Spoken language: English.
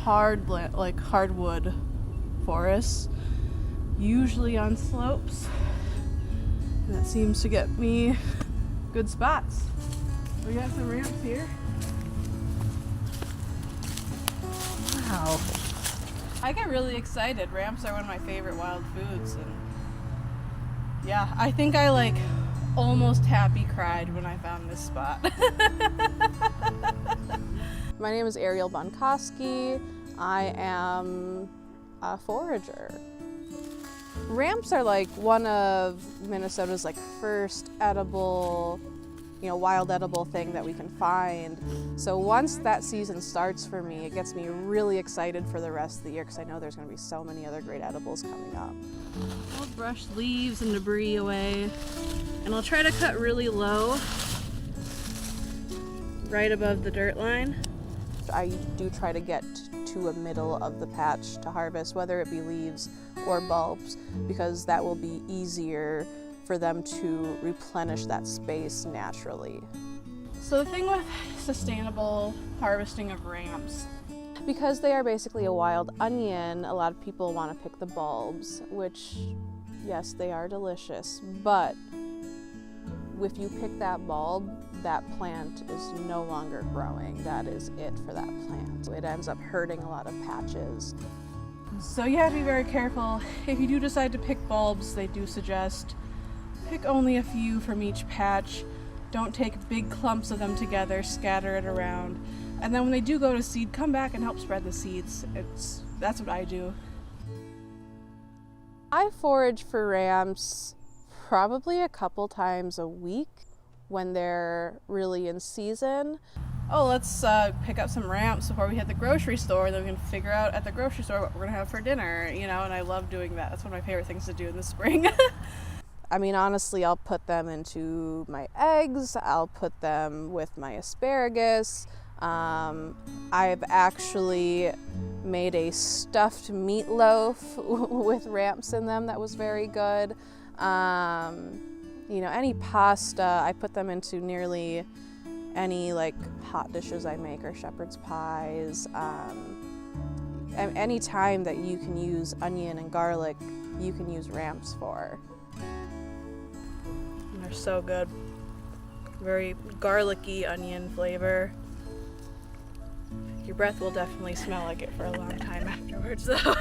hardwood forests, usually on slopes. And that seems to get me good spots. We got some ramps here. Wow. I get really excited. Ramps are one of my favorite wild foods, and yeah, I think I almost happy cried when I found this spot. My name is Bonkoski. I am a forager. Ramps are one of Minnesota's first edible, wild edible thing that we can find. So once that season starts for me, it gets me really excited for the rest of the year because I know there's going to be so many other great edibles coming up. I'll brush leaves and debris away, and I'll try to cut really low, right above the dirt line. I do try to get to a middle of the patch to harvest, whether it be leaves or bulbs, because that will be easier for them to replenish that space naturally. So the thing with sustainable harvesting of ramps, because they are basically a wild onion, a lot of people want to pick the bulbs, which, yes, they are delicious, but if you pick that bulb, that plant is no longer growing. That is it for that plant. It ends up hurting a lot of patches. So you have to be very careful. If you do decide to pick bulbs, they do suggest pick only a few from each patch. Don't take big clumps of them together, scatter it around. And then when they do go to seed, come back and help spread the seeds. That's what I do. I forage for ramps probably a couple times a week when they're really in season. Oh, let's pick up some ramps before we hit the grocery store, then we can figure out at the grocery store what we're gonna have for dinner, and I love doing that. That's one of my favorite things to do in the spring. I mean, honestly, I'll put them into my eggs, I'll put them with my asparagus. I've actually made a stuffed meatloaf with ramps in them that was very good. Any pasta, I put them into nearly any hot dishes I make, or shepherd's pies. Any time that you can use onion and garlic, you can use ramps for. And they're so good. Very garlicky onion flavor. Your breath will definitely smell like it for a long time afterwards, though.